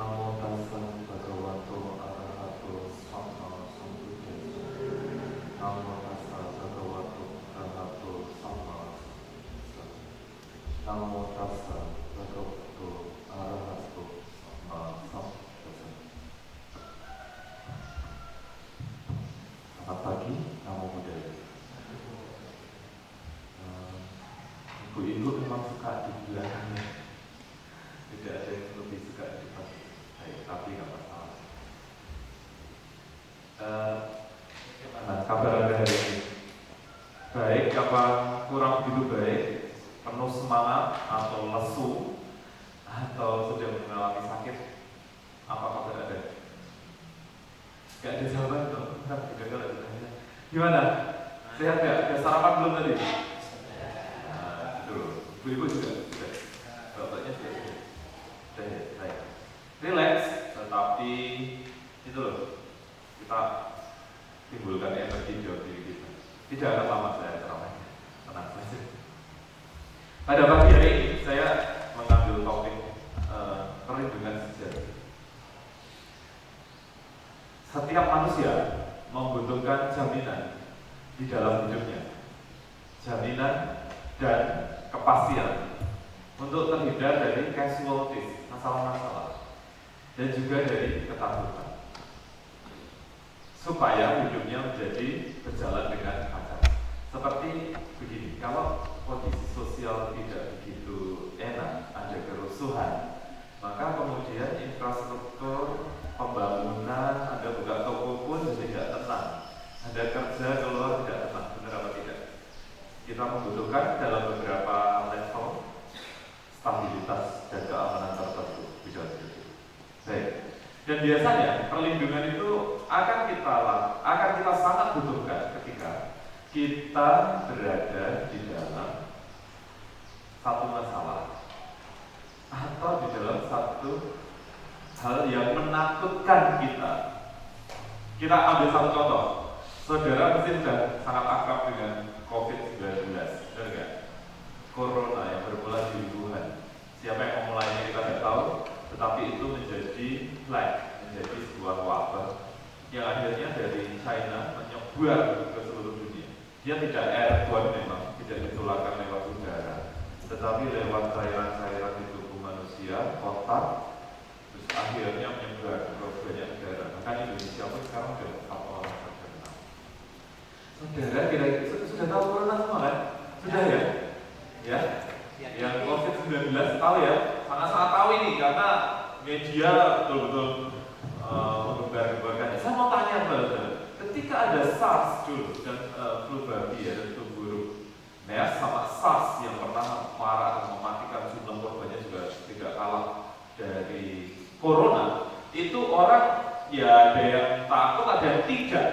Namo tassa bhagavato arahato samma sambuddhassa. Namo tassa bhagavato arahato samma sambuddhassa. Namo tassa bhagavato arahato samma sambuddhassa. Selamat pagi, Namo Buddhaya. Ibu-ibu memang suka di belakangnya. Tidak ada yang lebih suka di depan. Tapi nggak masalah. Gimana kabar Anda hari ini? Baik apa kurang begitu baik? Penuh semangat atau lesu? Atau sedang mengalami sakit? Apa kabar Anda? Gak ada jawaban tuh. Gimana? Sehat gak? Udah sarapan belum tadi? Ibu-ibu juga sudah. Bapaknya juga sudah. Sudah ya, baik. Relax, tetapi itu loh, kita timbulkan energi dalam diri kita. Tidak akan lama saya terawih. Tenang saja. Pada pagi hari ini saya mengambil topik perlindungan sejarah. Setiap manusia membutuhkan jaminan di dalam hidupnya, jaminan dan kepastian untuk terhindar dari casualties, masalah-masalah, dan juga dari ketakutan, supaya hidupnya menjadi berjalan dengan lancar. Seperti begini, kalau kondisi sosial tidak begitu enak, ada kerusuhan, maka kemudian infrastruktur pembangunan, Anda buka toko pun tidak tenang, Anda kerja keluar tidak tenang, benar apa tidak? Kita membutuhkan dalam beberapa level stabilitas dan keamanan tertentu di dalam hidup. Baik. Dan biasanya perlindungan itu akan kita sangat butuhkan ketika kita berada di dalam satu masalah atau di dalam satu hal yang menakutkan kita. Kita ambil satu contoh. Saudara mesti sudah sangat akrab dengan COVID-19, benar nggak? Corona yang bermula di Wuhan. Siapa yang memulainya kita tidak tahu, tetapi itu menjadi menjadi sebuah wabah yang akhirnya dari China menyebar ke seluruh dunia. Dia tidak airborne memang, tidak ditularkan lewat udara, tetapi lewat cairan-cairan di tubuh manusia, kontak, terus akhirnya menyebar ke banyak negara. Bahkan Indonesia pun sekarang sudah 4 orang terkena. Saudara kira-kira sudah tahu corona semua kan? Sudah ya? Ya? Yang COVID-19 tahu ya? Sangat-sangat tahu ini karena media betul-betul menyebar-nyebarkannya. Saya mau tanya kepada ketika ada SARS dulu dan flu babi ya, dan flu burung, MERS sama SARS yang pernah marah dan mematikan jumlah korbannya juga tidak kalah dari corona, itu orang ya ada yang takut, ada yang tidak,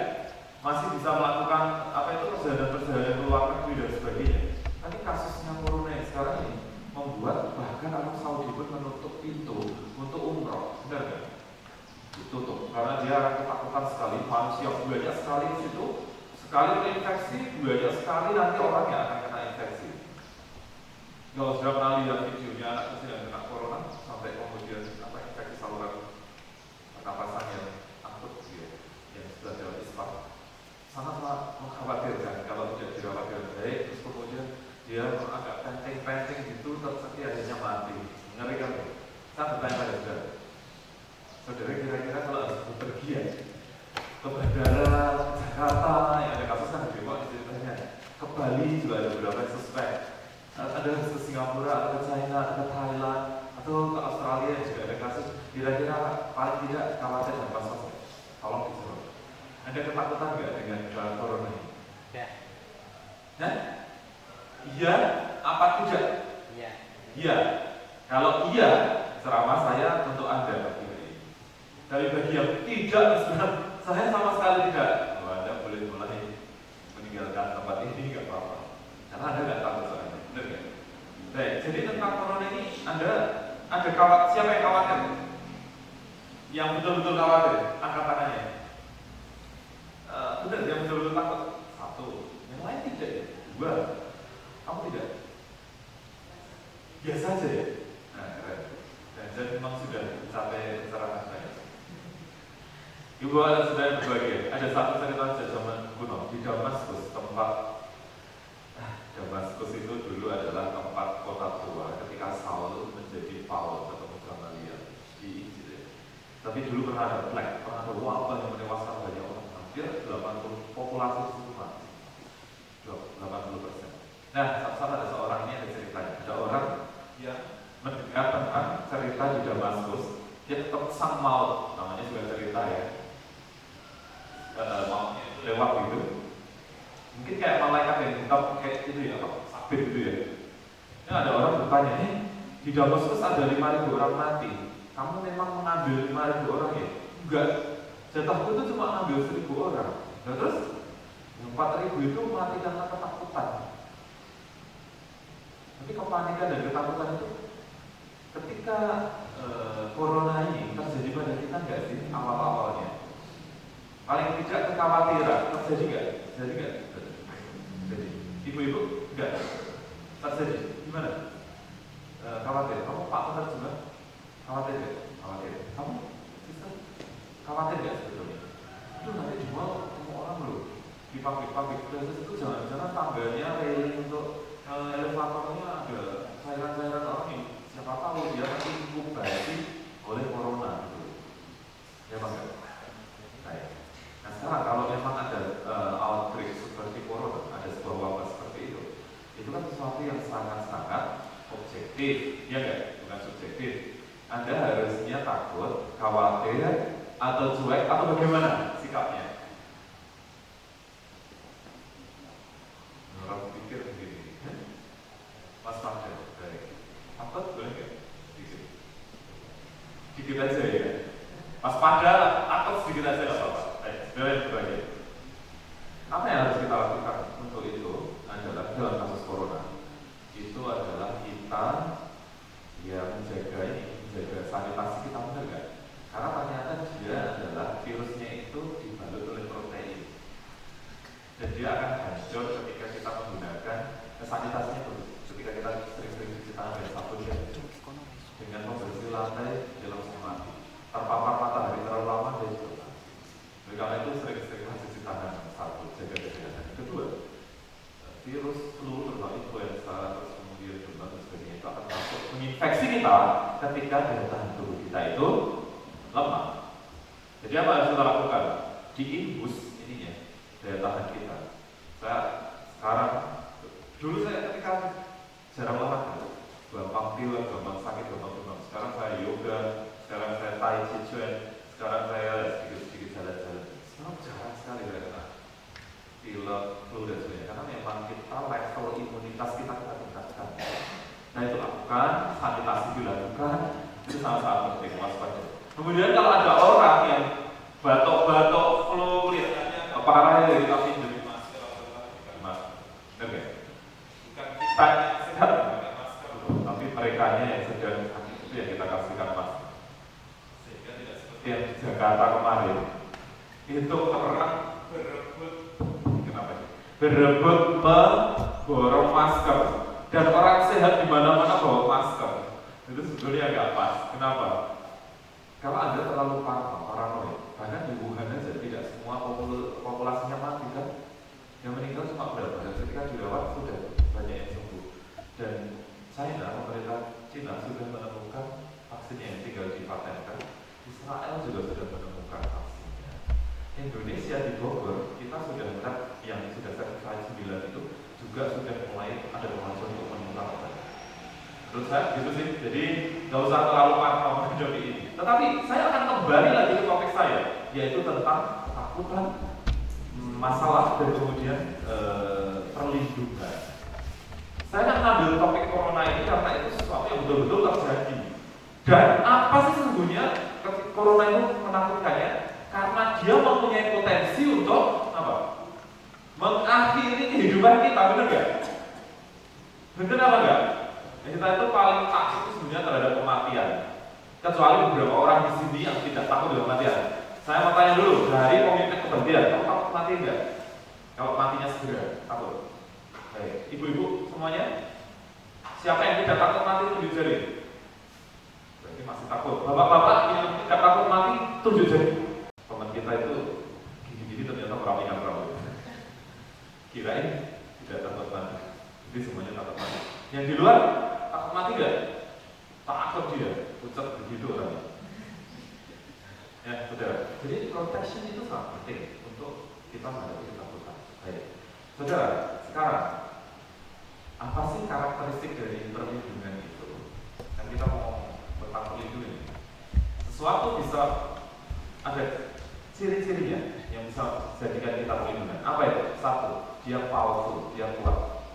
masih bisa melakukan perjalanan ke luar negeri dan sebagainya. Tapi kasusnya corona yang sekarang ini membuat bahkan Arab Saudi pun menutup pintu untuk umroh, benar nggak? Ditutup karena dia ketakutan sekali, manusia banyak sekali di situ, sekali terinfeksi banyak sekali nanti orang yang akan kena infeksi. Kalau sudah pernah lihat videonya anak kecil yang kena corona sampai kemudian infeksi saluran pernapasan yang akut yang sudah dalam ispat, sangat-sangat mengkhawatirkan kalau tidak dirawat dengan baik, terus kemudian dia agak penting-penting gitu, terus akhirnya mati. Ngeri kan? Saya bertanya, saudara kira-kira kalau harus bepergian ke bandara Jakarta yang ada kasus kan di Depok ceritanya, ke Bali juga ada beberapa yang suspek, ada ke Singapura, atau ke China, atau ke Thailand, atau ke Australia yang juga ada kasus. Kira-kira paling tidak khawatir dan pas-pas. Tolong dijawab. Ada ketakutan nggak dengan corona ini? Ya. Nah, iya apa tidak? Iya. Iya. Kalau iya, ceramah saya untuk Anda. Tapi bagi yang tidak, saya sama sekali tidak. Anda boleh mulai meninggalkan tempat ini, nggak apa-apa. Karena Anda nggak takut soalnya, benar nggak? Baik, jadi tentang corona ini, Anda ada siapa yang khawatir? Yang betul-betul khawatir, angkat tangannya. Benar, yang betul-betul takut. 1, yang lain tidak ya? 2, kamu tidak? Biasa aja ya? Nah, keren. Dan memang sudah mencapai secara Ibu dan saudara berbahagia, ada satu cerita sejak zaman kuno di Damaskus, Damaskus itu dulu adalah tempat kota tua ketika Saul menjadi Paul ketemu Gamaliel di Injil. Tapi dulu pernah ada plague, pernah ada wabah yang menewaskan banyak orang, hampir 80 populasi itu mati, 80%. Nah, saat ada seorang ini ada ceritanya, ada orang yang mendengar tentang cerita di Damaskus, dia ketemu sang maut, namanya juga cerita ya, mautnya itu lewat gitu. Mungkin kayak malaikat yang hitam kayak itu ya, sabit gitu ya. Ini ada orang bertanya, di Damaskus ada 5.000 orang mati. Kamu memang mengambil 5.000 orang ya? Enggak. Jatahku itu cuma ngambil 1.000 orang. Nah, terus 4.000 itu mati karena ketakutan. Tapi kepanikan dan ketakutan itu ketika corona ini terjadi pada kita enggak sih awal-awalnya? Paling tidak kekhawatiran terjadi enggak? Terjadi enggak? Jadi, ibu-ibu enggak terjadi. Gimana? Khawatir. Kamu Pak Penerjemah? Khawatir enggak? Khawatir. Kamu sister? Khawatir enggak sebetulnya? Itu nanti jual semua orang loh. Di pabrik-pabrik itu jangan-jangan tangganya railing untuk elevatornya ada cairan-cairan orang ini. Siapa tahu dia nanti inkubasi oleh corona gitu. Ya Bang? Nah sekarang kalau memang ada outbreak seperti corona, ada sebuah wabah seperti itu kan sesuatu yang sangat-sangat objektif, ya enggak? Bukan subjektif. Anda harusnya takut, khawatir, atau cuek, atau bagaimana sikapnya? Orang pikir begini, Mas Fadil, baik. Takut boleh nggak? Dikit aja ya. Mas Fadil, takut sedikit aja nggak apa-apa. Boleh berbagi. Apa yang harus kita lakukan untuk itu adalah dalam kasus corona itu adalah kita yang menjaga sanitasi kita, benar nggak? Karena ternyata dia adalah virusnya itu dibalut oleh protein dan dia akan hancur ketika kita menggunakan sanitasinya bagus. Ketika kita sering-sering cuci tangan dengan sabun dan dengan membersih lantai, dia langsung mati. Terpapar matahari terlalu lama dia juga mati. Oleh karena itu sering-sering cuci tangan, sabun, jaga kesehatan. Kedua, virus flu, terutama influenza, terus kemudian demam dan sebagainya itu akan masuk menginfeksi kita ketika daya tahan tubuh kita itu lemah. Jadi apa yang harus kita lakukan? Diimbus ininya daya tahan kita. Saya sekarang, dulu saya ketika jarang olahraga, gampang pilek, gampang sakit, gampang demam. Sekarang saya yoga, sekarang saya tai chi chuan, sekarang saya sedikit jalan-jalan. Sekarang jarang sekali saya kena pilek, flu dan sebagainya. Karena memang kita level imunitas kita tingkatkan. Nah itu lakukan, sanitasi dilakukan, itu sangat-sangat penting, waspada. Kemudian kalau ada orang yang batuk-batuk, flu, kelihatannya parah ya, kita pinjam masker atau masker, oke? Bukan kita sehat menggunakan masker, tapi mereka yang sedang sakit itu yang kita kasihkan masker. Sehingga tidak seperti yang di Jakarta kemarin, itu orang berebut memborong masker dan orang sehat di mana-mana bawa masker. Itu sebetulnya agak pas. Kenapa? Kalau Anda terlalu paranoid, bahkan di Wuhan saja tidak semua populasinya mati kan? Yang meninggal cuma berapa? Dan ketika dirawat sudah banyak yang sembuh. Dan China, pemerintah China sudah menemukan vaksin yang tinggal dipatenkan. Israel juga sudah menemukan vaksinnya. Indonesia di Bogor kita sudah melihat yang sudah certified 9 itu juga sudah mulai ada kemajuan untuk menemukan. Menurut saya gitu sih. Jadi nggak usah terlalu parno menghadapi ini. Tetapi saya akan kembali lagi ke topik saya, yaitu tentang ketakutan, masalah dan kemudian perlindungan. Saya akan ambil topik corona ini karena itu sesuatu yang betul-betul terjadi. Dan apa sih sesungguhnya corona itu menakutkannya? Karena dia mempunyai potensi untuk apa? Mengakhiri kehidupan kita, benar nggak? Benar apa enggak? Kita itu paling takut itu sebenarnya terhadap kematian. Kecuali beberapa orang di sini yang tidak takut dengan kematian. Saya mau tanya dulu, dari komitmen keberhentian, kamu takut mati enggak? Kalau matinya segera, takut. Baik, ibu-ibu semuanya, siapa yang tidak takut mati tunjuk jari? Berarti masih takut. Bapak-bapak yang tidak takut mati tunjuk jari. Teman kita itu kirain tidak takut mati, jadi semuanya takut mati. Yang di luar takut mati nggak? Takut dia, pucat begitu orangnya. Ya, saudara. Jadi protection itu sangat penting untuk kita menghadapi ketakutan. Baik, saudara. Sekarang, apa sih karakteristik dari perlindungan itu? Kan kita mau tentang perlindungan. Sesuatu bisa ada ciri-cirinya yang bisa jadikan kita perlindungan. Apa itu? Satu, dia powerful, dia kuat.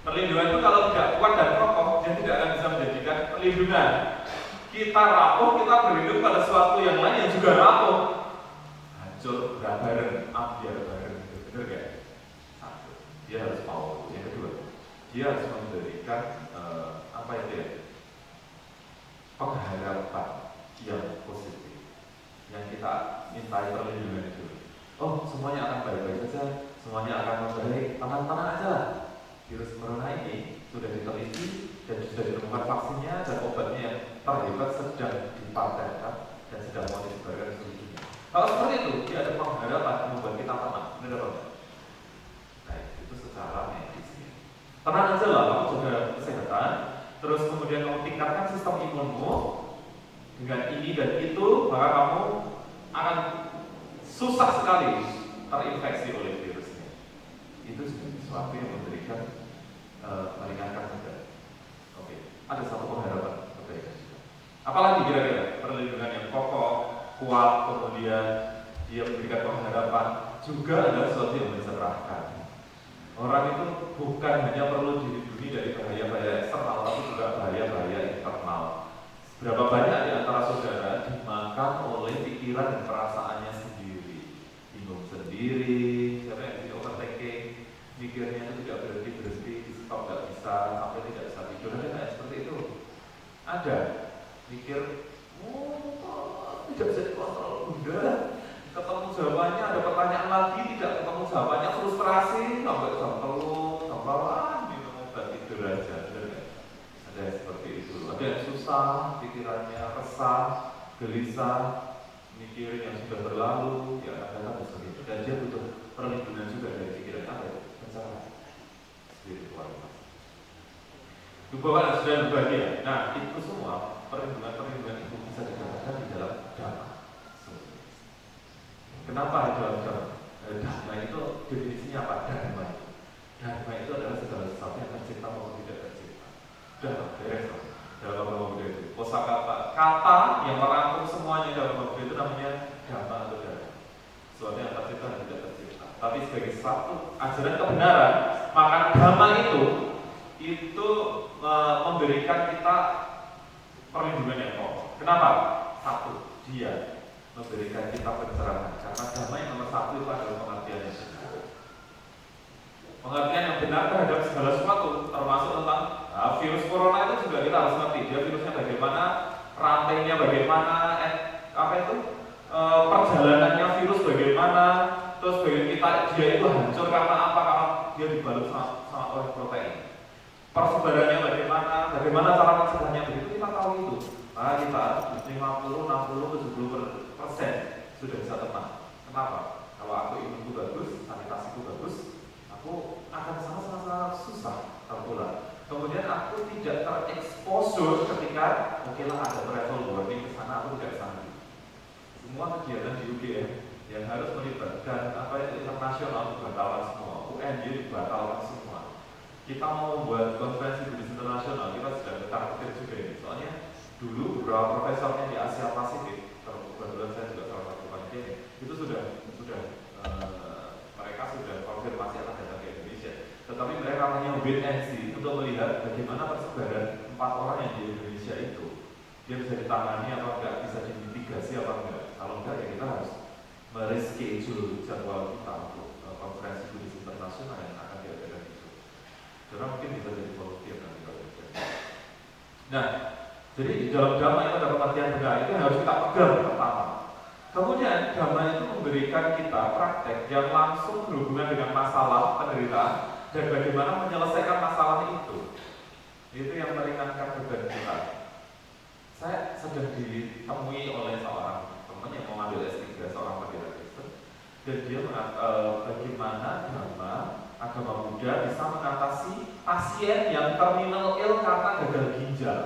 Perlindungan itu kalau tidak kuat dan kokoh, dia tidak akan bisa menjadikan perlindungan. Kita rapuh, kita berlindung pada sesuatu yang lain yang juga rapuh. Hancur, bareng, ambiar bareng, benar gak? Satu, dia harus powerful. Yang kedua, dia harus memberikan apa itu ya? Pengharapan yang positif. Yang kita mintai perlindungan itu. Oh, semuanya akan baik-baik saja, semuanya akan membaik, tenang-tenang aja lah. Virus corona ini sudah diteliti dan sudah ditemukan vaksinnya dan obatnya yang terhebat sedang dipatenkan dan sedang mau disebarkan ke seluruh dunia. Kalau seperti itu, dia ada pengharapan membuat kita tenang, benar apa enggak? Nah, itu secara medis. Tenang aja lah, kamu jaga kesehatan, terus kemudian kamu tingkatkan sistem imunmu dengan ini dan itu, maka kamu akan susah sekali terinfeksi oleh virusnya. Itu sesuatu yang memberikan meringankan saja. Oke, ada satu pengharapan kebaikan juga. Apalagi kira-kira perlindungan yang kokoh, kuat, kemudian dia memberikan pengharapan juga adalah sesuatu yang mencerahkan. Orang itu bukan hanya perlu dilindungi dari bahaya-bahaya eksternal, tapi juga bahaya-bahaya internal. Berapa banyak di antara saudara dimakan oleh pikiran dan perasaannya sendiri, bingung sendiri, siapa yang tidak overthinking, mikirnya itu tidak berhenti, stop nggak bisa, sampai tidak bisa tidur. Ada nggak seperti itu? Ada. Mikir, tidak bisa dikontrol, udah. Ketemu jawabannya, ada pertanyaan lagi, tidak ketemu jawabannya, frustrasi, sampai jam telur, jam berapa, minum obat tidur aja. Ada seperti itu. Ada yang susah, pikirannya resah, gelisah, mikir yang sudah berlalu, ya kadang-kadang seperti itu. Dan dia butuh perlindungan juga dari pikiran apa ya? Pencerahan spiritualitas. Dubawan sudah berbahagia. Nah, itu semua perlindungan itu bisa dikatakan di dalam dhamma. Kenapa di dalam dhamma? Dhamma itu definisinya apa? Dhamma itu. Dhamma itu adalah segala sesuatu yang tercipta maupun tidak tercipta. Dhamma, beres dalam agama Buddha itu. Kosakata, kata yang merangkum semuanya dalam agama Buddha itu namanya dhamma atau dhamma. Sesuatu yang tercipta dan tidak tercipta. Tapi sebagai satu ajaran kebenaran, maka dhamma itu memberikan kita perlindungan yang kokoh. Kenapa? Satu, dia memberikan kita pencerahan. Karena dhamma yang nomor satu itu adalah pengertian yang benar. Pengertian yang benar terhadap segala sesuatu, termasuk tentang virus corona itu juga kita harus ngerti. Dia virusnya bagaimana, rantainya bagaimana, perjalanannya virus bagaimana, terus dia itu hancur karena apa? Karena dia dibalut sama oleh protein. Persebarannya bagaimana cara mencegahnya, begitu kita tahu itu. Nah, kita 50, 60, 70% sudah bisa tenang. Kenapa? Kalau aku imunku bagus, sanitasiku bagus, aku akan sangat-sangat susah tertular. Kemudian aku tidak tereksposur ketika mungkinlah ada travel warning ke sana, aku tidak sanggup. Semua kegiatan di UGM yang harus melibatkan internasional dibatalkan semua, UNY dibatalkan semua. Kita mau membuat konferensi Buddhis internasional, kita sedang ketar-ketir juga ini. Soalnya dulu beberapa profesornya di Asia Pasifik, kebetulan saya juga salah satu panitia, itu sudah mereka sudah konfirmasi akan datang ke Indonesia. Tetapi mereka hanya wait and see untuk melihat bagaimana persebaran 4 orang yang di Indonesia itu. Dia bisa ditangani apa enggak, bisa dimitigasi apa enggak. Kalau enggak ya kita harus mereschedule jadwal kita untuk konferensi Buddhis internasional yang akan diadakan itu. Karena mungkin bisa jadi volunteer nanti kalau itu. Nah, jadi di dalam dhamma itu ada pengertian benar, itu yang harus kita pegang pertama. Kemudian dhamma itu memberikan kita praktek yang langsung berhubungan dengan masalah penderitaan dan bagaimana menyelesaikan masalah itu. Itu yang meringankan beban kita. Saya sedang ditemui oleh seorang teman yang mau ambil S3, seorang pendeta Kristen. dan dia bagaimana agama Buddha bisa mengatasi pasien yang terminal ill karena gagal ginjal.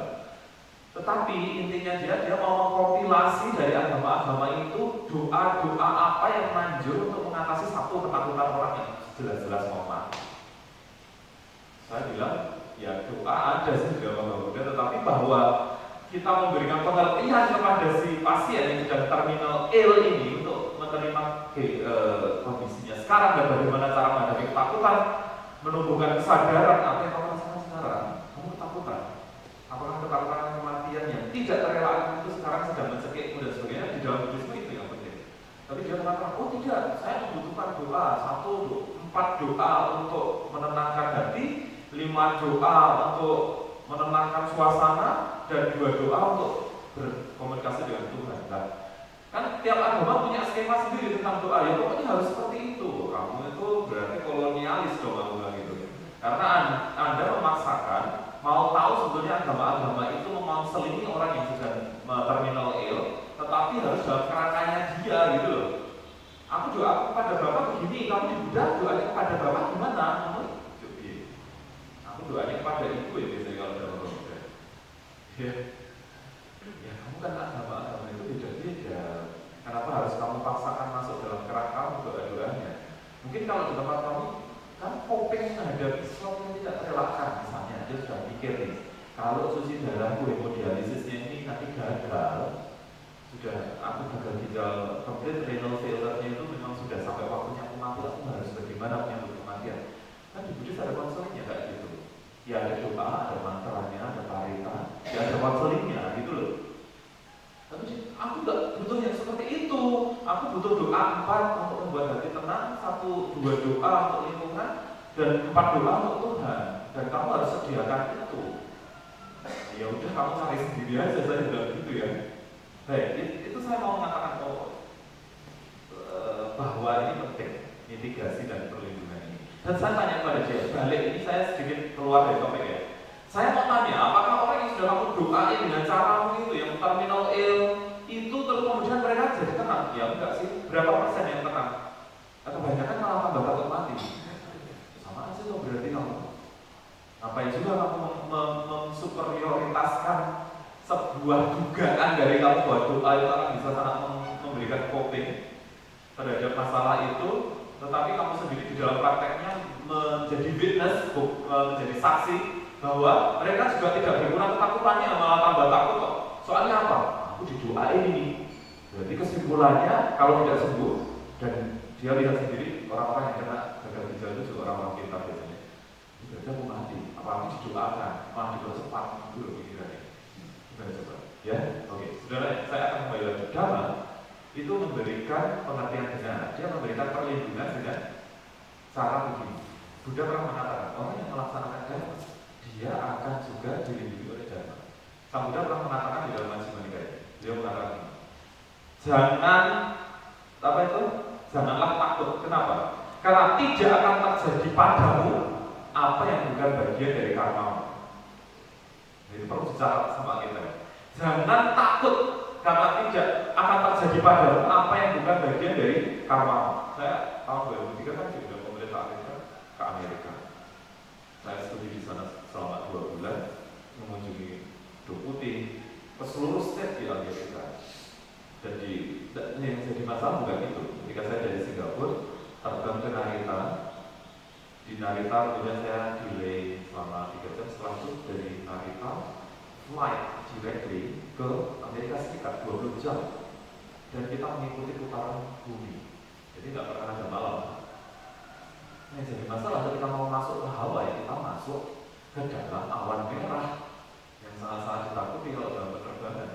Tetapi intinya dia mau mengkompilasi dari agama-agama itu doa-doa apa yang manjur untuk mengatasi satu ketakutan orang yang jelas-jelas mau mati. Saya bilang, ya doa ada sih di agama Buddha, tetapi bahwa kita memberikan pengertian kepada si pasien yang sedang terminal ill ini untuk menerima kondisinya sekarang dan bagaimana cara menghadapi ketakutan, menumbuhkan kesadaran apa yang kamu rasakan sekarang. Kamu ketakutan. Apakah ketakutan kematian yang tidak terelakkan itu sekarang sedang mencekikmu dan sebagainya? Di dalam Buddhisme itu yang penting. Tapi dia mengatakan, oh tidak, saya membutuhkan doa 4 doa untuk menenangkan hati, 5 doa untuk menenangkan suasana, dan 2 doa untuk berkomunikasi dengan Tuhan. Nah, kan tiap agama punya skema sendiri tentang doa. Ya pokoknya harus seperti itu. Kamu itu berarti kolonialis dong, aku bilang gitu. Karena Anda memaksakan mau tahu sebetulnya agama-agama itu memonselingi orang yang sedang terminal ill, tetapi harus dalam kerangkanya dia gitu loh. Aku doa kepada Bapak begini, kamu di Buddha doanya kepada Bapak gimana? Aku doanya kepada Ibu ya biasanya kalau dalam Buddha. Ya kamu kan agama-agama itu beda-beda. Kenapa harus kamu paksakan masuk dalam kerangka doa-doanya? Mungkin kalau di tempat kamu kan coping menghadapi sesuatu yang tidak terelakkan, misalnya dia sudah mikir nih, kalau cuci darahku hemodialisisnya ini nanti gagal, sudah aku gagal ginjal complete renal failure-nya itu memang sudah sampai waktunya aku mati, aku harus bagaimana menyambut kematian? Kan di Buddhis ada konselingnya kayak gitu. Ya ada doa, ada mantranya, ada parita, ya ada konselingnya gitu loh. Tapi aku gak butuh yang seperti itu. Aku butuh doa 4 untuk membuat hati tenang, 1-2 doa untuk lingkungan, dan 4 doa untuk Tuhan. Dan kamu harus sediakan itu. Ya udah kamu cari sendiri aja, saya bilang gitu ya. Baik, itu saya mau mengatakan bahwa ini penting, mitigasi dan perlindungan ini. Dan saya tanya kepada dia, balik ini saya sedikit keluar dari topik ya. Saya mau tanya, apakah orang yang sudah kamu doain dengan caramu itu, yang terminal ill, itu terus kemudian mereka jadi tenang? Ya enggak sih, berapa persen yang tenang? Kebanyakan malah tambah takut mati. Sama aja loh berarti kamu. Ngapain juga kamu mensuperioritaskan sebuah dugaan dari kamu bahwa doa itu akan bisa sangat memberikan coping terhadap masalah itu, tetapi kamu sendiri di dalam prakteknya menjadi witness, menjadi saksi bahwa mereka juga tidak berkurang ketakutannya, malah tambah takut kok. Soalnya apa? Aku didoain ini. Berarti kesimpulannya kalau tidak sembuh, dan dia lihat sendiri orang-orang yang kena gagal ginjal itu juga orang-orang pintar biasanya. Berarti aku mati, apalagi didoakan, malah dipercepat itu loh pikirannya. Gimana coba? Ya, oke. Saudara, saya akan kembali lagi. Dhamma itu memberikan pengertian benar. Dia memberikan perlindungan dengan cara begini. Buddha pernah mengatakan orang yang melaksanakan dhamma, dia akan juga dilindungi oleh dhamma. Sang Buddha pernah mengatakan di dalam Majjhima Nikaya, dia mengatakan ini, janganlah takut. Kenapa? Karena tidak akan terjadi padamu apa yang bukan bagian dari karmamu. Jadi perlu dicatat sama kita. Jangan takut karena tidak akan terjadi padamu apa yang bukan bagian dari karmamu. Saya tahun 2003 kan sudah pemerintah Amerika. Saya studi di sana selama 2 bulan, mengunjungi deputi ke seluruh state di Amerika. Jadi yang jadi masalah bukan itu. Ketika saya dari Singapura terbang ke Narita, di Narita kemudian saya delay selama 3 jam. Setelah itu dari Narita flight directly ke Amerika Serikat 20 jam, dan kita mengikuti putaran bumi. Jadi nggak pernah ada malam. Yang jadi masalah ketika mau masuk ke Hawaii, kita masuk ke dalam awan merah yang sangat-sangat ditakuti kalau dalam penerbangan.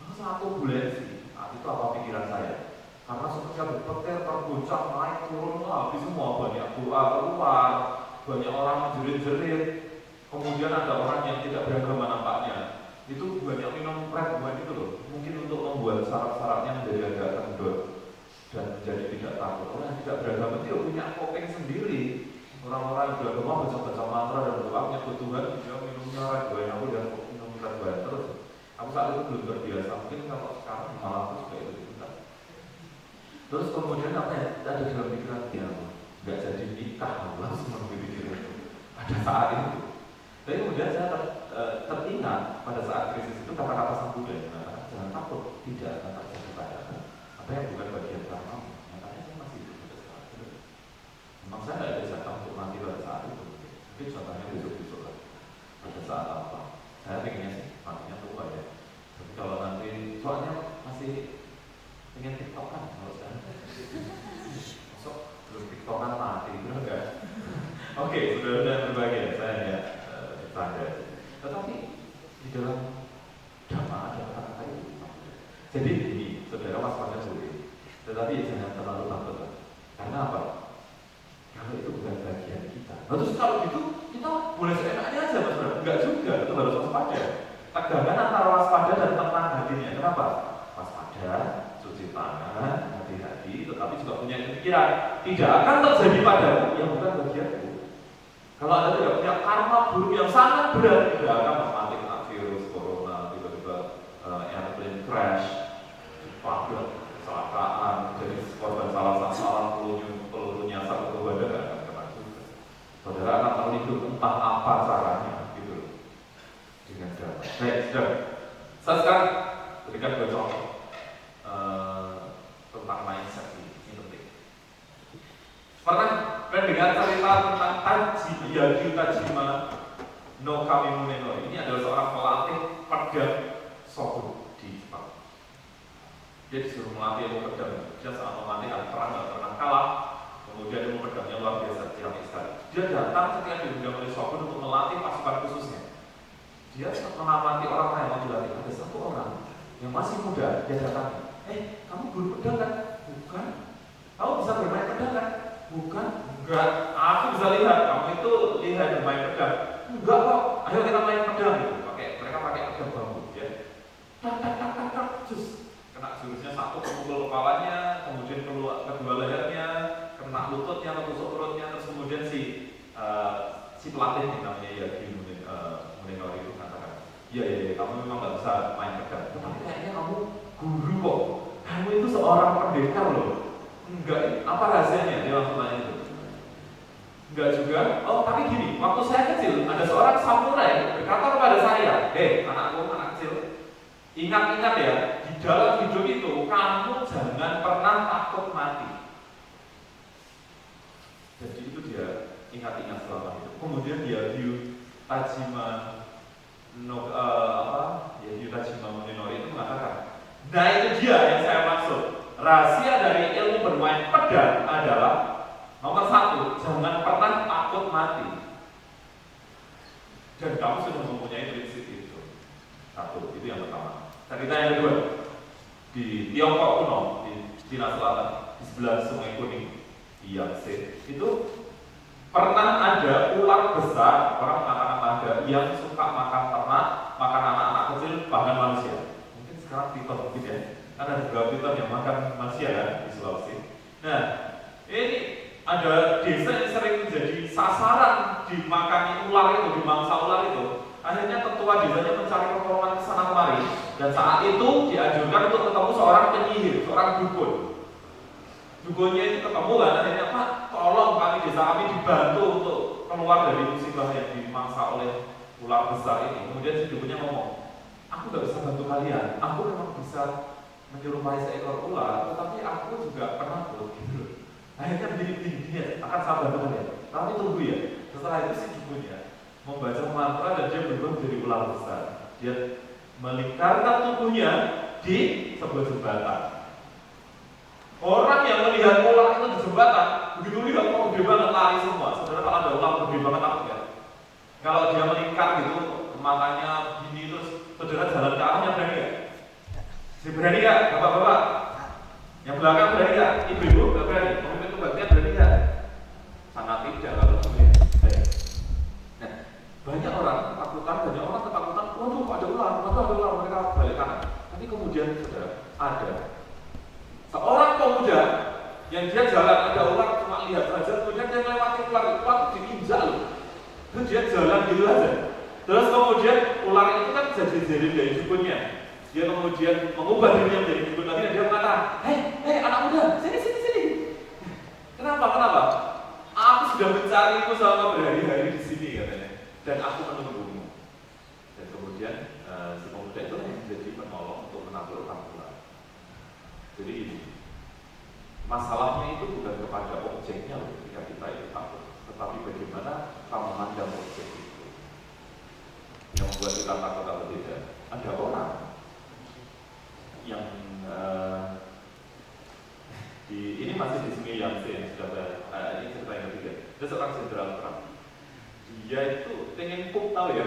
Masa turbulensi? Nah, itu apa pikiran saya? Karena sepertinya berpetir, terguncang, naik turun, habis semua, banyak doa keluar, banyak orang menjerit-jerit. Kemudian ada orang yang tidak beragama nampaknya, itu banyak minum Red Wine itu loh, mungkin untuk membuat syarat-syaratnya menjadi agak kendor dan menjadi tidak takut. Orang yang tidak beragama itu punya coping sendiri. Orang-orang yang beragama baca-baca mantra dan doa menyebut Tuhan, dia minumnya Red Wine, aku dan minum Red Wine terus. Aku saat itu belum terbiasa, mungkin kalau sekarang malah aku juga itu. Terus kemudian apa ya, ada dalam pikiran dia, nggak jadi nikah, langsung berpikir itu pada saat itu. Tapi kemudian saya teringat pada saat krisis itu kata-kata sang Buddha yang mengatakan jangan takut, tidak akan terjadi padamu apa yang bukan bagian kamu. Nyatanya saya masih hidup pada saat itu. Memang saya nggak ada jatah untuk mati pada saat itu. Mungkin contohnya besok-besok lah. Pada saat apa? Saya pengennya sih matinya tua ya. Tapi kalau nanti soalnya masih pengen tiktokan kalau saya. Masuk belum tiktokan mati itu enggak. Oke, sudah berbahagia saya ya tanda. Tetapi di dalam dhamma ada kata-kata itu. Jadi ini saudara waspada boleh, tetapi jangan terlalu takut. Karena apa? Kalau itu bukan bagian kita. Nah, terus kalau gitu kita boleh seenaknya aja mas bro. Enggak juga, itu harus waspada. Tegangan antara waspada dan tenang hatinya. Kenapa? Waspada, cuci tangan, hati-hati, tetapi juga punya pikiran. Tidak akan terjadi padamu yang bukan bagianku. Kalau Anda tidak punya karma buruk yang sangat berat, tidak akan mati kena virus corona, tiba-tiba airplane crash, ditabrak, kecelakaan, jadi korban salah peluru nyasar ke badan, tidak akan kena juga. Saudara akan terlindung entah apa caranya, gitu loh. Dengan cara. Baik, sudah. Saya sekarang berikan dua contoh tentang mindset ini penting. Pernah mendengar cerita tentang Yagyu Tajima no Kamimune no. Ini adalah seorang pelatih pedang shogun di Jepang. Dia disuruh melatih ilmu pedang. Dia saat melatih perang tidak pernah kalah. Kemudian ilmu pedangnya luar biasa, ciamik sekali. Dia datang ketika diundang oleh shogun untuk melatih pasukan khususnya. Dia mengamati orang lain yang dilatih. Ada satu orang yang masih muda. Dia datang. Kamu guru pedang kan? Bukan. Kamu bisa bermain pedang kan? Bukan. Enggak, aku bisa lihat, kamu itu lihat bermain pedang. Enggak kok, ayo kita main pedang gitu. Mereka pakai pedang bambu ya. Tak, jus. Kena jurusnya satu kepukul kepalanya, kemudian kedua lehernya, kena lututnya, ketusuk perutnya, terus kemudian si pelatih yang namanya Yagyu Munenori itu mengatakan, iya, kamu memang nggak bisa main pedang, tapi kayaknya kamu guru kok. Kamu itu seorang pendekar loh. Enggak, apa rahasianya? Dia langsung tanya itu. Enggak juga. Oh, tapi gini, waktu saya kecil ada seorang samurai berkata kepada saya, anakku, anak kecil, ingat-ingat ya, di dalam hidup itu kamu jangan pernah takut mati. Jadi itu dia ingat-ingat selama hidup. Kemudian Yagyu Tajima Munenori itu mengatakan, nah itu dia yang saya maksud. Rahasia dari ilmu bermain pedang adalah nomor satu, jangan pernah takut mati. Dan kamu sudah mempunyai prinsip itu. Satu, itu yang pertama. Cerita yang kedua, di Tiongkok kuno, di Cina Selatan, di sebelah Sungai Kuning, di Yangtze, itu pernah ada ular besar, orang mengatakan naga, yang suka makan ternak, makan anak-anak kecil, bahkan manusia. Mungkin sekarang piton mungkin ya, kan ada beberapa piton yang makan manusia kan di Sulawesi. Nah, ini ada desa yang sering menjadi sasaran dimakani ular itu, dimangsa ular itu. Akhirnya ketua desanya mencari pertolongan ke sana kemari, dan saat itu dianjurkan untuk ketemu seorang penyihir, seorang dukun. Dukunnya itu ketemu kan, akhirnya Pak, tolong kami desa kami dibantu untuk keluar dari musibah yang dimangsa oleh ular besar ini. Kemudian si dukunnya ngomong, aku gak bisa bantu kalian, aku memang bisa menyerupai seekor ular, tetapi aku juga pernah gitu. Akhirnya begini akan saya bantu kalian, tapi tunggu ya. Setelah itu si dukunnya membaca mantra dan dia berubah menjadi ular besar. Dia melingkarkan tubuhnya di sebuah jembatan. Orang yang melihat ular itu di jembatan, begitu lihat kok gede banget, lari semua. Saudara kalau ada ular gede banget takut ya? Kalau dia melingkar gitu, matanya gini terus, saudara jalan ke arahnya berani ya? Berani ya, bapak-bapak? Yang belakang berani ya? Ibu-ibu gak berani? Pemimpin kebaktian berani ya? Sangat tidak kalau kemudian. Nah, banyak orang ketakutan, waduh ada ular, mereka balik kanan. Tapi kemudian saudara, ada seorang pemuda yang dia jalan, ada ular cuma lihat saja, kemudian dia melewati ular itu diinjak loh. Terus dia jalan gitu aja. Terus kemudian ular itu kan jadi dari dukunnya. Dia kemudian mengubah dirinya menjadi dukun lagi dan dia mengatakan, hei anak muda, sini. Kenapa? Aku sudah mencarimu selama berhari-hari di sini katanya, dan aku menunggumu. Dan kemudian si pemuda itu yang menjadi penolong untuk menaklukkan ular. Jadi masalahnya itu bukan kepada objeknya ketika kita itu takut, tetapi bagaimana kita memandang objek itu yang membuat kita takut atau tidak. Ada orang yang ini masih di sini yang sudah ini cerita yang ketiga. Ada seorang jenderal perang. Dia itu pengen pup, tahu ya?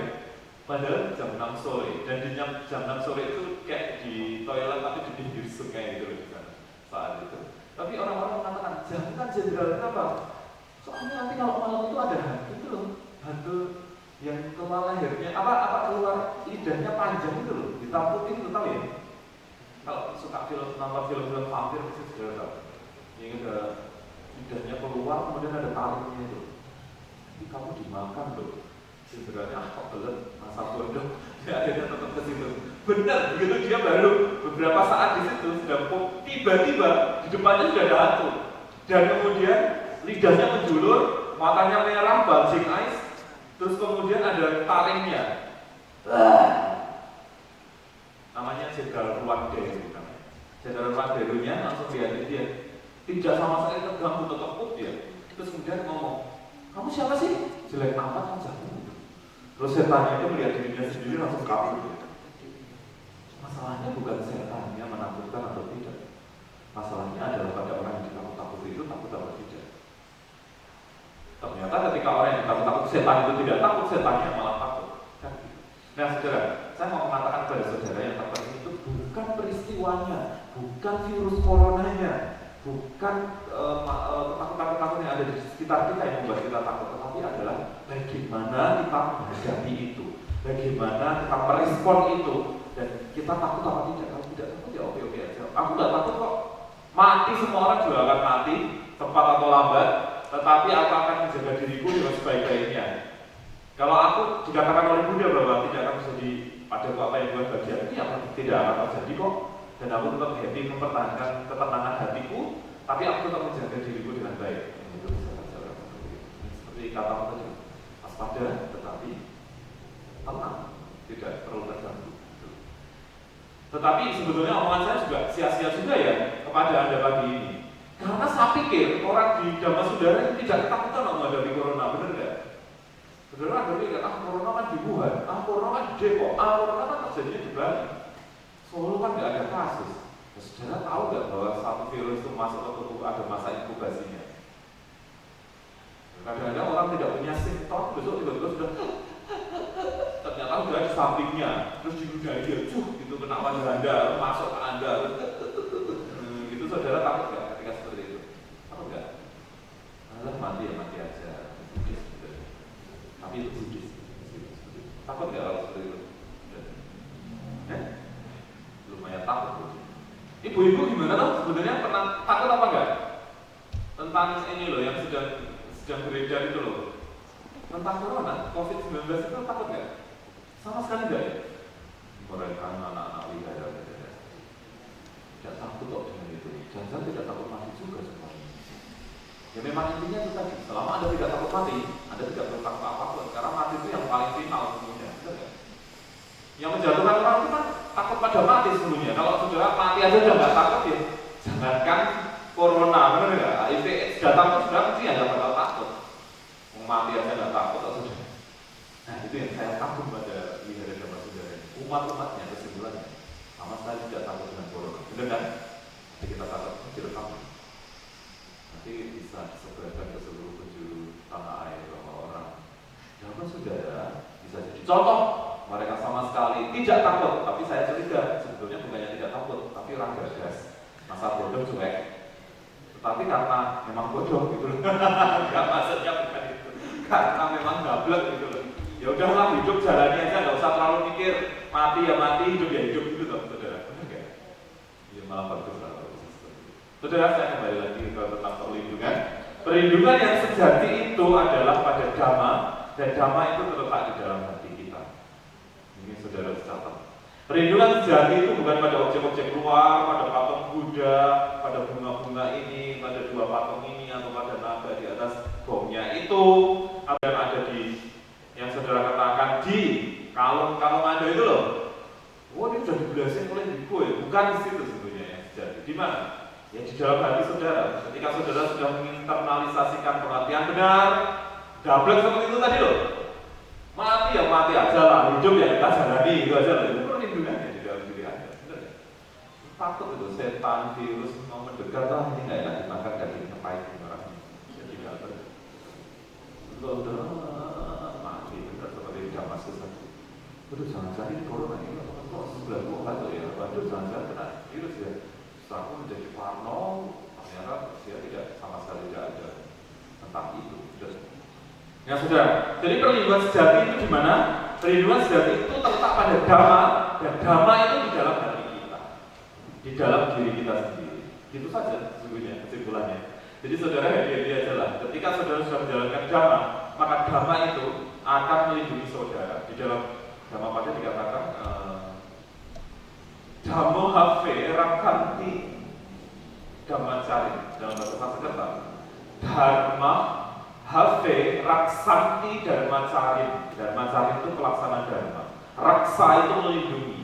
Padahal jam 6 sore, dan di jam 6 sore itu kayak di toilet tapi di pinggir sungai gitu di sana saat itu. Tapi orang-orang mengatakan, jangan jenderal, kenapa? Soalnya nanti kalau malam itu ada hantu itu loh, hantu yang keluar lehernya, keluar lidahnya panjang itu loh, ditampukin itu, tahu ya? Kalau suka nonton film-film vampir pasti sudah tahu. Yang ada lidahnya keluar, kemudian ada taringnya itu. Tapi kamu dimakan loh. Sebenarnya kok belum masa bodoh. Dia akhirnya tetap ke situ. Benar, begitu dia baru beberapa saat di situ sudah tiba-tiba di depannya sudah ada hantu. Dan kemudian lidahnya menjulur, matanya merah, bulging eyes, terus kemudian ada taringnya. Namanya Jenderal Ruanderu. Jenderal Ruanderunya langsung lihat dia, tidak sama sekali terganggu, tetap dia. Terus kemudian ngomong, kamu siapa sih? Jelek amat wajahmu. Terus setannya itu melihat dirinya sendiri langsung kabur. Masalahnya bukan setannya menakutkan atau tidak. Masalahnya adalah pada orang yang ditakut-takut itu takut atau tidak. Ternyata ketika orang yang ditakut-takut setan itu tidak takut, setannya malah takut. Nah saudara, saya mau mengatakan kepada saudara yang terpenting itu bukan peristiwanya, bukan virus coronanya, bukan ketakutan-ketakutan yang ada di sekitar kita yang membuat kita takut, tetapi adalah bagaimana kita menghadapi itu, bagaimana kita merespon itu, dan kita takut apa tidak. Kalau tidak takut ya oke aja. Aku tidak takut kok. Mati semua orang juga akan mati, cepat atau lambat, tetapi aku akan menjaga diriku dengan sebaik-baiknya. Kalau aku dikatakan oleh Buddha bahwa tidak akan terjadi padaku apa yang buat bagian, ya tidak akan terjadi kok. Dan aku tetap happy mempertahankan ketenangan hatiku, tapi aku tetap menjaga diriku dengan baik. Itu bisa saja. Seperti kata tadi, waspada tetapi tenang, tidak terlalu terganggu. Tetapi sebetulnya omongan saya juga sia-sia juga ya kepada Anda pagi ini. Karena saya pikir orang di Dhammasudara tidak ketakutan menghadapi corona, benar nggak? Saudara ada pikir, corona kan di Wuhan, corona kan di Depok, corona kan terjadinya di Bali. Solo kan nggak ada kasus. Nah, saudara tahu nggak bahwa satu virus itu masuk ke tubuh ada masa inkubasinya? Kadang-kadang orang tidak punya simptom, besok tiba-tiba sudah ternyata sudah di sampingnya, terus diludahi dia, gitu kena wajah Anda, masuk ke Anda, gitu saudara takut nggak ketika seperti itu? Takut nggak? Alah mati ya mati aja. Tapi itu Buddhis. Takut nggak kalau seperti itu? Lumayan takut. Ibu-ibu gimana tuh? Sebenarnya pernah takut apa enggak? Tentang ini loh yang sedang beredar itu loh. Tentang corona, COVID-19 itu takut nggak? Sama sekali nggak ya? Mereka anak-anak wihara tidak takut kok dengan itu. Jangan tidak takut mati juga semuanya. Ya memang intinya itu tadi, selama Anda tidak takut mati, Anda tidak perlu takut apapun, karena mati itu yang paling final semuanya, betul nggak? Yang menjatuhkan orang itu kan takut pada mati semuanya. Kalau saudara mati aja udah nggak takut ya, jangankan corona, benar nggak? HIV datang itu sudah mesti Anda bakal takut. Mau mati aja nggak takut, atau sudah. Nah itu yang saya takut pada wihara Dhammasudara. Umat-umatnya kesimpulannya sama sekali tidak takut dengan corona, benar kan? Jadi kita takut direkam. Nanti bisa disebarkan ke seluruh penjuru tanah air bahwa orang Dhammasudara bisa jadi contoh. Mereka sama sekali tidak takut, tapi saya curiga sebetulnya bukannya tidak takut, tapi orang gagas, masa bodoh cuek. Tetapi karena memang bodoh gitu loh, nggak maksudnya bukan itu, karena memang gablek gitu loh. Ya udahlah hidup jalani aja, nggak usah terlalu mikir mati ya mati, hidup ya hidup gitu loh, saudara. Benar nggak? Ya malah bagus lah. Saudara, saya kembali lagi ke tentang perlindungan. Perlindungan yang sejati itu adalah pada Dhamma, dan Dhamma itu terletak di dalam hati kita. Ini saudara catat. Perlindungan sejati itu bukan pada objek-objek luar, pada patung Buddha, pada bunga-bunga ini, pada dua patung ini, atau pada naga di atas bomnya itu, atau yang ada di, yang saudara katakan di kalung-kalung ada itu loh. Wah, ini sudah dibelasin oleh ibu ya, bukan di situ sebetulnya yang sejati. Di mana? Ya di dalam hati saudara. Ketika saudara sudah menginternalisasikan pengertian benar, gablek seperti itu tadi loh. Mati ya mati aja lah, hidup ya kita jalani itu aja lah. Itu perlindungannya di dalam diri Anda, benar ya? Takut itu setan, virus mau mendekat lah, ini nggak enak dimakan dagingnya pahit orang. Jadi nggak udah mati benar seperti di Damaskus tadi. Waduh jangan-jangan ini corona ini kok sebelah gua nggak tahu ya. Waduh jangan-jangan kena virus ya. Terus aku menjadi parno, ternyata dia tidak sama sekali tidak ada tentang itu. Ya sudah, jadi perlindungan sejati itu di mana? Perlindungan sejati itu terletak pada dhamma, dan dhamma itu di dalam hati kita, di dalam diri kita sendiri. Itu saja sesungguhnya kesimpulannya. Jadi saudara happy aja lah. Ketika saudara sudah menjalankan dhamma, maka dhamma itu akan melindungi saudara. Di dalam dhamma pada dikatakan dhammo have rakhanti dhammacari dalam bahasa Sanskerta. Dharma Have raksanti dharmacarin. Dharmacarin itu pelaksana dharma. Raksa itu melindungi.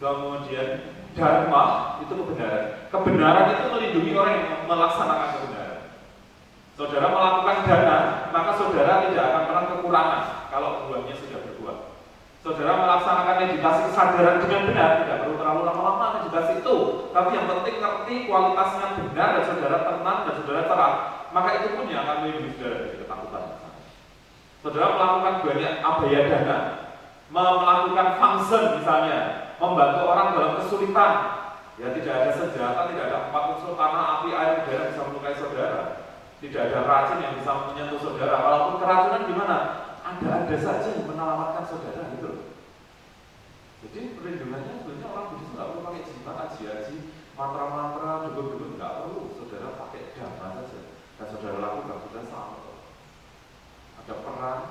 Kemudian dharma itu kebenaran. Kebenaran itu melindungi orang yang melaksanakan kebenaran. Saudara melakukan dana, maka saudara tidak akan pernah kekurangan kalau buahnya sudah berbuah. Saudara melaksanakan meditasi kesadaran dengan benar, tidak perlu terlalu lama-lama meditasi itu. Tapi yang penting ngerti kualitasnya benar dan saudara tenang dan saudara cerah. Maka itu pun yang akan melindungi saudara dari ketakutan. Saudara melakukan banyak abaya dana, melakukan function misalnya, membantu orang dalam kesulitan. Ya tidak ada senjata, tidak ada empat unsur tanah, api, air, udara bisa melukai saudara. Tidak ada racun yang bisa menyentuh saudara. Walaupun keracunan gimana? Ada saja yang menyelamatkan saudara gitu. Jadi perlindungannya sebenarnya orang Buddhis nggak perlu pakai jimat, aji-aji, mantra-mantra, dukun-dukun nggak perlu. Saudara pakai dhamma saja. Dan saudara lakukan sudah sama. Ada perang.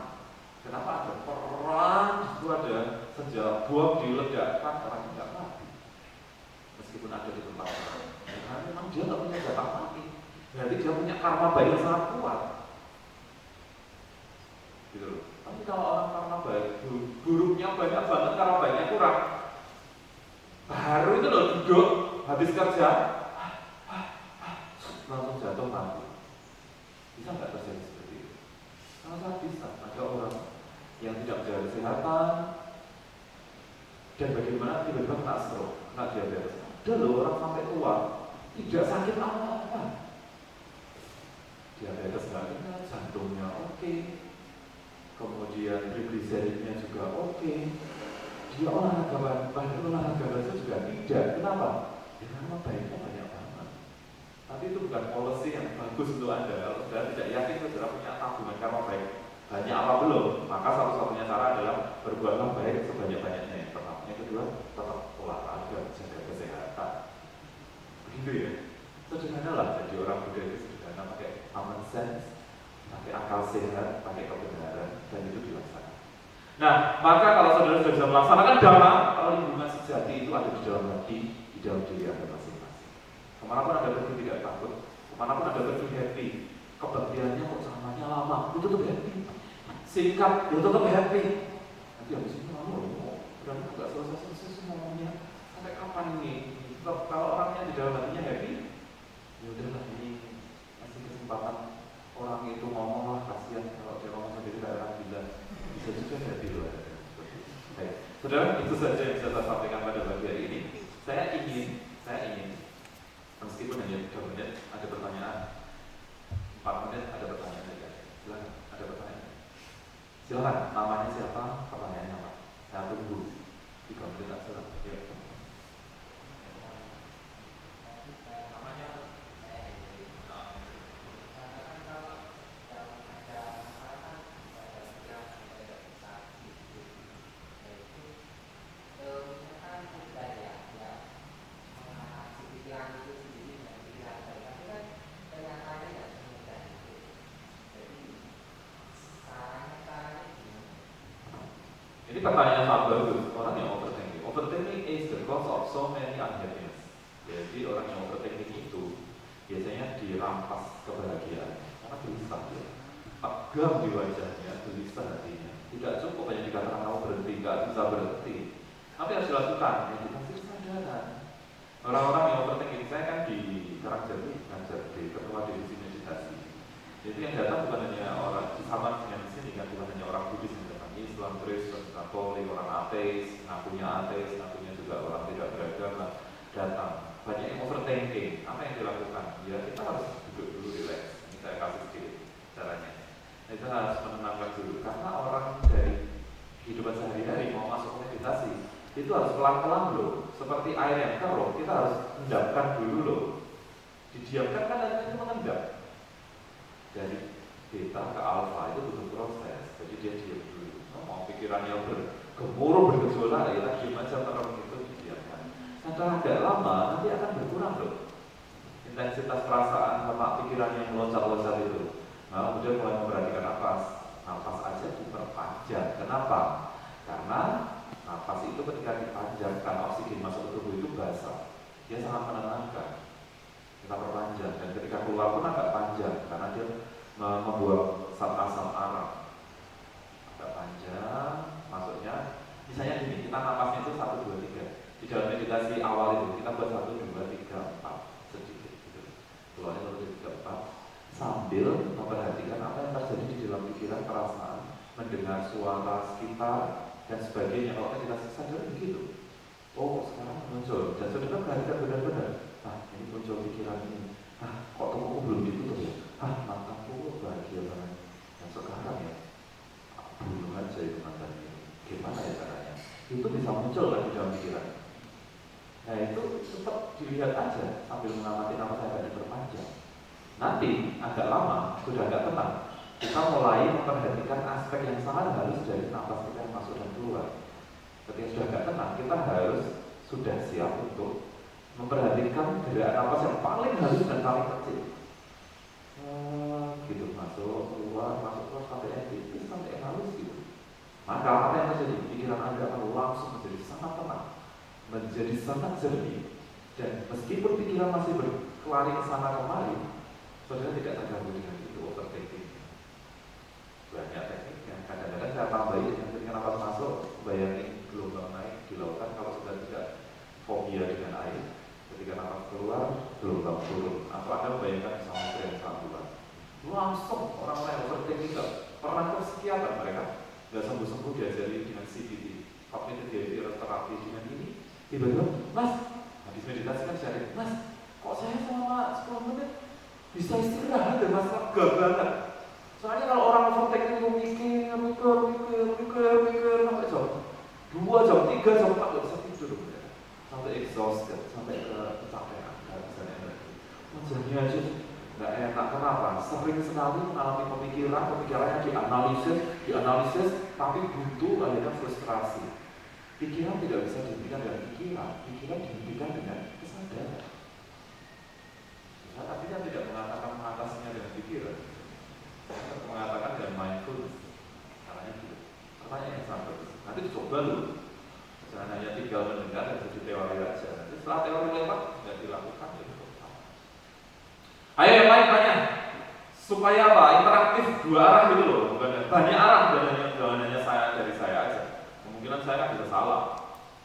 Kenapa ada perang? Itu ada senjata bom diledakkan orang tidak mati. Meskipun ada di tempat lain. Karena memang dia nggak punya jatah mati. Berarti dia punya karma baik yang sangat kuat. Gitu loh. Tapi kalau orang karma baik, buruknya banyak banget, karma baiknya kurang. Baru itu loh duduk habis kerja, langsung jatuh mati. Bisa nggak terjadi seperti itu? Sangat bisa. Ada orang yang tidak menjaga kesehatan dan bagaimana tiba-tiba kena stroke, kena diabetes. Ada loh orang sampai tua tidak sakit apa-apa. Diabetes nggak kena, jantungnya oke, kemudian triglyceridnya juga oke. Dia olahraga, bahkan olahraga itu juga tidak. Kenapa? Ya karena baiknya banyak banget. Tapi itu bukan policy yang bagus untuk Anda. Kalau Anda tidak yakin saudara punya tabungan karma baik banyak apa belum, maka satu-satunya cara adalah berbuatlah baik sebanyak-banyaknya. Yang pertama, yang kedua tetap olahraga, jaga kesehatan. Begitu ya. Sederhana lah jadi orang Buddha itu sederhana, pakai common sense, pakai akal sehat, pakai kebenaran, dan itu dilaksanakan. Nah, maka kalau saudara sudah bisa melaksanakan dhamma, perlindungan sejati itu ada di dalam hati, di dalam diri Anda masing-masing. Kemanapun Anda pergi tidak takut, kemanapun Anda pergi happy. Kebaktiannya kok samanya lama, itu tetap happy. Singkat, ya tetap happy. Nanti habis ini lama, berarti nggak selesai semuanya. Sampai kapan ini? Kalau orangnya di dalam hatinya happy, ya udahlah ini masih kesempatan orang itu ngomong lah, kasihan kalau dia ngomong sendiri kayak orang gila. Bisa juga happy loh. Baik, saudara, itu saja yang bisa saya sampaikan pada pagi hari ini. Saya ingin meskipun hanya 3 menit, ada pertanyaan. 4 menit ada pertanyaan saja. Silakan, ada pertanyaan. Silakan, namanya siapa? Pertanyaannya apa? Saya tunggu 3 menit saja. Ya. Ini pertanyaan sangat bagus. Orang yang overthinking Overthinking is the cause of so many unhappiness. Jadi orang yang overthinking itu biasanya dirampas kebahagiaan karena gelisah dia, tegang di wajahnya, gelisah hatinya. Tidak cukup hanya dikatakan kamu berhenti, nggak bisa berhenti. Apa yang harus dilakukan? Ya dikasih kesadaran. Orang-orang yang overthinking, saya kan di Karangjernih ngajar di ketua divisi meditasi. Jadi yang datang bukan hanya orang sama dengan di sini, kan bukan hanya orang Buddhis yang datang, Islam, Kristen, Katolik, orang ateis, ngakunya juga orang tidak beragama datang. Banyak yang overthinking. Apa yang dilakukan? Ya kita harus duduk dulu, relax. Ini saya kasih sedikit caranya. Kita harus menenangkan dulu, karena orang dari kehidupan sehari-hari mau masuk meditasi itu harus pelan-pelan loh. Seperti air yang keruh, kita harus endapkan dulu loh. Didiamkan kan nanti mengendap. Dari beta ke alfa itu butuh proses. Jadi dia diam dulu. Mau pikirannya bergemuruh, bergejolak, ya diam aja, terang itu didiamkan. Setelah agak lama nanti akan berkurang loh intensitas perasaan sama pikiran yang meloncat-loncat itu. Nah, kemudian mulai memperhatikan nafas. Nafas aja diperpanjang. Kenapa? Karena nafas itu ketika dipanjangkan, oksigen masuk ke tubuh itu basah. Dia sangat menenangkan. Kita perpanjang, dan ketika keluar pun agak panjang karena dia membuat asam aram. Agak panjang masuknya. Misalnya gini, kita nafasnya itu 1, 2, 3. Di dalam meditasi awal itu kita buat 1, 2, 3, 4 sedikit gitu. Keluarnya 1, 2, 3, 4 sambil memperhatikan apa yang terjadi di dalam pikiran, perasaan, mendengar suara sekitar dan sebagainya. Kalau kita sadar begitu, oh sekarang muncul, dan saudara perhatikan benar-benar. Ini muncul pikiran ini. Kok tubuhku belum ditutup ya? Mataku bahagia banget. Dan sekarang ya, bunuh aja itu matanya. Gimana ya caranya? Itu bisa muncul kan di dalam pikiran. Nah itu tetap dilihat aja sambil mengamati nafas yang akan diperpanjang. Nanti agak lama, sudah agak tenang, kita mulai memperhatikan aspek yang sangat halus dari nafas kita yang masuk dan keluar. Ketika sudah agak tenang, kita harus sudah siap untuk memperhatikan gerak nafas yang paling halus dan paling kecil. Gitu, masuk keluar sampai tipis, sampai halus gitu. Maka apa yang terjadi? Pikiran Anda akan langsung menjadi sangat tenang, menjadi sangat jernih. Dan meskipun pikiran masih berkelari ke sana kemari, saudara tidak terganggu dengan itu overthinking. Banyak tekniknya. Kadang-kadang saya tambahin dengan ketika nafas masuk, bayangin gelombang naik di lautan. Kalau sudah tidak fobia dengan air, ketika nafas keluar, gelombang turun. Atau Anda membayangkan samudra yang sangat luas. Langsung orang-orang yang overthinking nggak pernah ke psikiater, mereka nggak sembuh-sembuh diajari dengan CBT, cognitive behavioral therapy dengan ini. Tiba-tiba, Mas, habis meditasi kan sharing, Mas, kok saya selama 10 menit bisa istirahat dan Mas lega banget. Soalnya kalau orang overthinking itu mikir sampai jam 2 jam, 3 jam, 4 nggak bisa tidur, sampai exhausted, sampai kecapean, nggak bisa energi. Wajahnya aja nggak enak. Kenapa? Sering sekali mengalami pemikirannya dianalisis, tapi butuh akhirnya frustrasi. Pikiran tidak bisa dihentikan dengan pikiran dihentikan dengan kesadaran. Nah, tapi kan tidak mengatakan mengatasinya dengan pikiran, kita mengatakan dengan mindfulness. Caranya gitu. Pertanyaan yang sangat bagus. Nanti dicoba dulu. Jangan hanya tinggal mendengar dan jadi teori aja. Nanti setelah teori lewat, tidak dilakukan ya. Ayo yang lain tanya. Supaya apa? Interaktif dua arah gitu loh. Bukan banyak arah, bukan hanya saya dari saya aja. Kemungkinan saya kan bisa salah.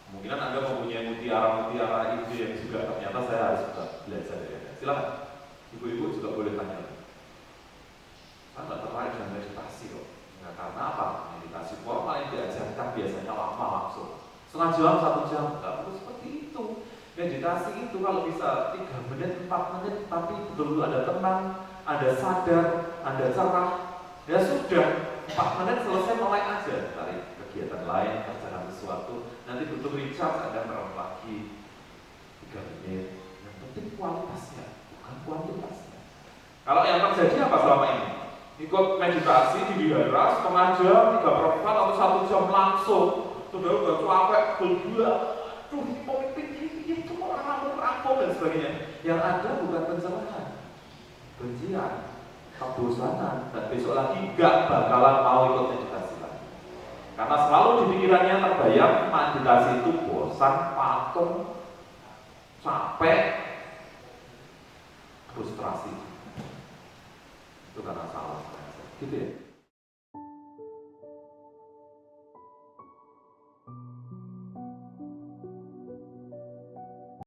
Kemungkinan Anda mempunyai mutiara ide yang juga ternyata saya harus belajar dari Anda. Silakan. Ibu-ibu juga boleh tanya. Saya nggak tertarik dengan meditasi kok. Nah, karena apa? Meditasi formal yang diajarkan biasanya lama langsung. Setengah jam, 1 jam. Nggak perlu seperti itu. Meditasi itu kalau bisa 3 menit, 4 menit, tapi betul-betul Anda tenang, Anda sadar, Anda cerah. Ya sudah, 4 menit selesai, mulai aja cari kegiatan lain, kerjakan sesuatu. Nanti butuh recharge, Anda merem lagi 3 menit. Yang penting kualitasnya, bukan kuantitasnya. Kalau yang terjadi apa selama ini? Ikut meditasi di wihara setengah jam, 3 perempat atau 1 jam langsung. Saudara udah capek, berdua, pemimpin ini cuma orang rampung dan sebagainya. Yang ada bukan pencerahan, bencian, kebosanan, dan besok lagi gak bakalan mau ikut meditasi lagi. Karena selalu di pikirannya terbayang meditasi itu bos. bosan, patung, capek, frustrasi. Itu karena salah. Gitu ya.